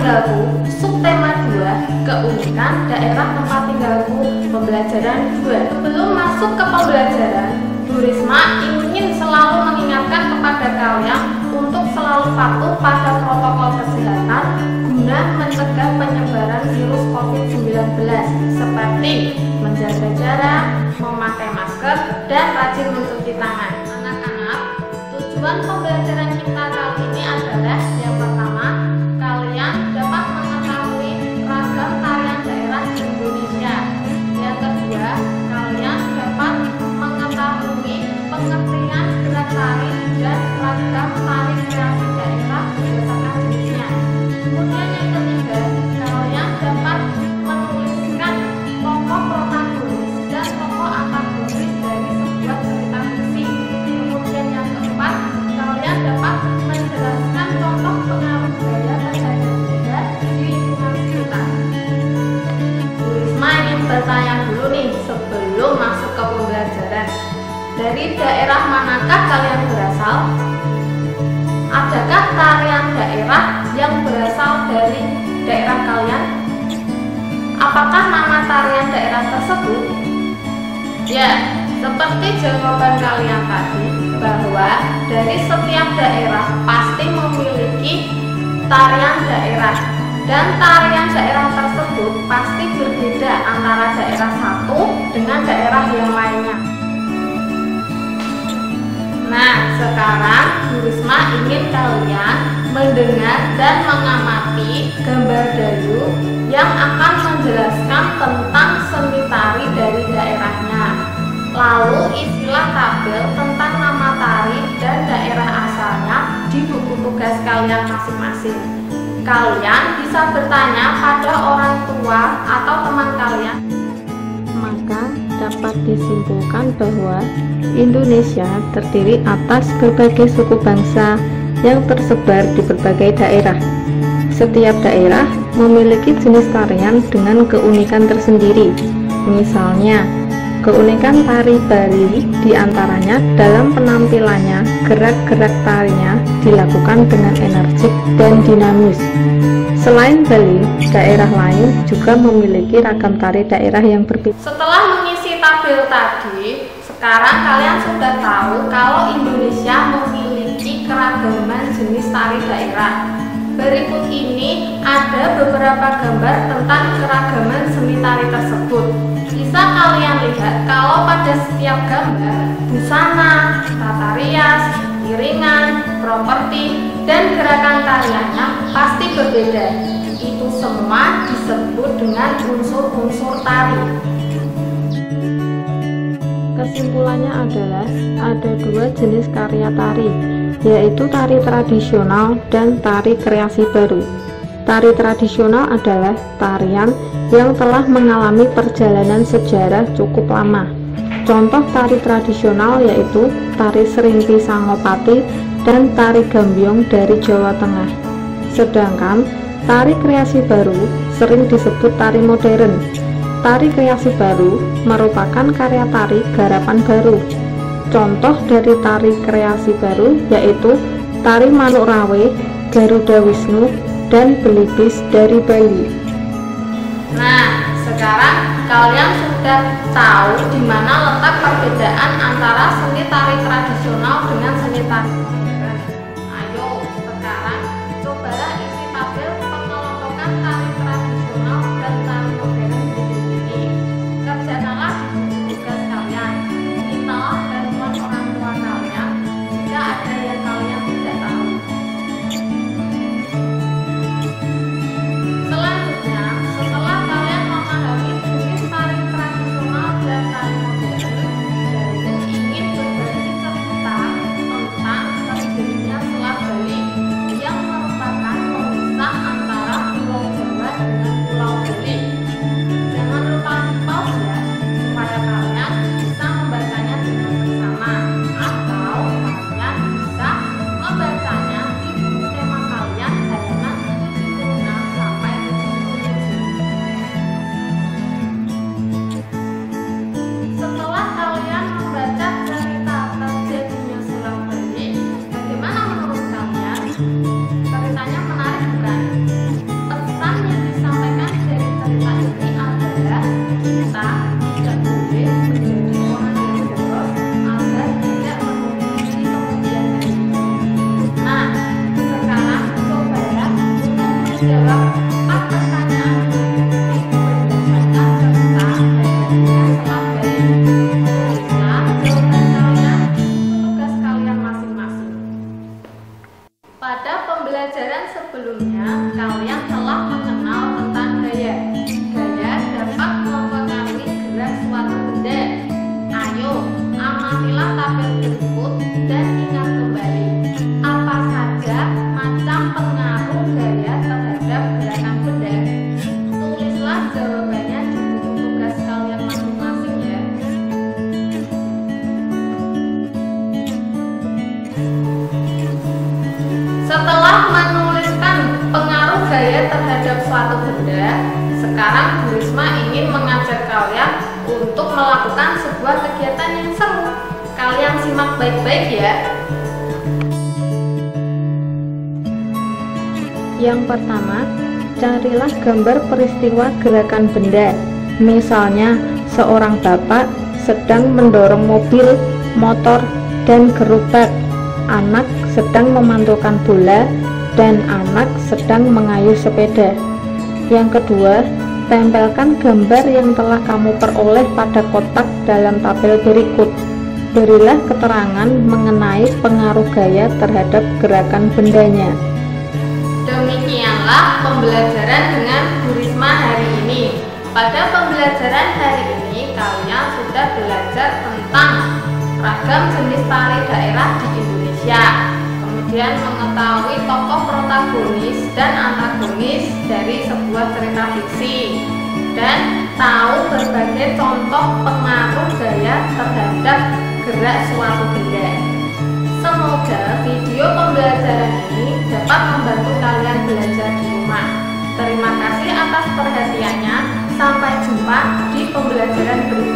tinggalku, subtema 2, keunikan daerah tempat tinggalku, pembelajaran 2. Sebelum masuk ke pembelajaran, Bu Risma ingin selalu mengingatkan kepada kalian untuk selalu patuh pada protokol kesehatan guna mencegah penyebaran virus COVID-19 seperti menjaga jarak, memakai masker, dan rajin mencuci tangan. Anak-anak, tujuan pembelajaran kita kali ini adalah yang pertama, kalian dapat mengetahui ragam tarian daerah di Indonesia. Yang kedua, kalian dapat mengetahui pengertian gerak tari dan ragam tari kreasi daerah berdasarkan jenisnya. Kemudian yang ketiga, kalian dapat menuliskan tokoh protagonis dan tokoh antagonis dari sebuah cerita fiksi. Kemudian yang keempat, kalian dapat menjelaskan contoh pengaruh budaya dan adat beda di lingkungan sekitar. Bu Risma ingin bertanya dulu nih sebelum masuk ke pembelajaran. Dari daerah manakah kalian berasal? Adakah tarian daerah yang berasal dari daerah kalian? Apakah nama tarian daerah tersebut? Ya, seperti jawaban kalian tadi, bahwa dari setiap daerah pasti memiliki tarian daerah, dan tarian daerah tersebut pasti berbeda antara daerah satu dengan daerah yang lainnya. Nah, sekarang Bu Risma ingin kalian mendengar dan mengamati gambar dayu yang akan menjelaskan tentang seni tari dari daerahnya. Lalu isilah tabel tentang nama tari dan daerah asalnya di buku tugas kalian masing-masing. Kalian bisa bertanya pada orang tua atau teman kalian. Maka dapat disimpulkan bahwa Indonesia terdiri atas berbagai suku bangsa yang tersebar di berbagai daerah. Setiap daerah memiliki jenis tarian dengan keunikan tersendiri. Misalnya, keunikan tari Bali diantaranya dalam penampilannya, gerak-gerak tarinya dilakukan dengan energik dan dinamis. Selain Bali, daerah lain juga memiliki ragam tari daerah yang berbeda. Setelah mengisi tabel tadi, sekarang kalian sudah tahu kalau Indonesia memiliki keragaman jenis tari daerah. Berikut ini ada beberapa gambar tentang keragaman seni tari tersebut. Bisa kalian lihat kalau pada setiap gambar, busana, tata rias, iringan, properti, dan gerakan tariannya pasti berbeda. Itu semua disebut dengan unsur-unsur tari. Kesimpulannya adalah ada dua jenis karya tari, yaitu tari tradisional dan tari kreasi baru. Tari tradisional adalah tarian yang telah mengalami perjalanan sejarah cukup lama. Contoh tari tradisional yaitu tari Serimpi Sangopati dan tari Gambyong dari Jawa Tengah. Sedangkan tari kreasi baru sering disebut tari modern. Tari kreasi baru merupakan karya tari garapan baru. Contoh dari tari kreasi baru yaitu tari Manuk Rawe, Garuda Wisnu, dan Belibis dari Bali. Nah, sekarang kalian sudah tahu di mana letak perbedaan antara seni tari tradisional dengan seni tari modern. Ayo, sekarang cobalah isi tabel pengelompokan tari tradisional dan tari modern berikut ini. Kerjakanlah di buku tugas kalian. Mintalah bantuan orang tua kalian jika ada yang kalian tidak tahu. Selanjutnya, setelah kalian memahami jenis tari tradisional dan tari modern, ingin berbagi cerita tentang seni suatu benda, sekarang Bu Risma ingin mengajak kalian untuk melakukan sebuah kegiatan yang seru. Kalian simak baik-baik ya. Yang pertama, carilah gambar peristiwa gerakan benda. Misalnya, seorang bapak sedang mendorong mobil, motor, dan gerobak. Anak sedang memantulkan bola, dan anak sedang mengayuh sepeda. Yang kedua, tempelkan gambar yang telah kamu peroleh pada kotak dalam tabel berikut. Berilah keterangan mengenai pengaruh gaya terhadap gerakan bendanya. Demikianlah pembelajaran dengan Bu Risma hari ini. Pada pembelajaran hari ini, kalian sudah belajar tentang ragam jenis tari daerah di Indonesia. Kemudian mengetahui tokoh protagonis dan antagonis dari sebuah cerita fiksi. Dan tahu berbagai contoh pengaruh gaya terhadap gerak suatu benda. Semoga video pembelajaran ini dapat membantu kalian belajar di rumah. Terima kasih atas perhatiannya. Sampai jumpa di pembelajaran berikutnya.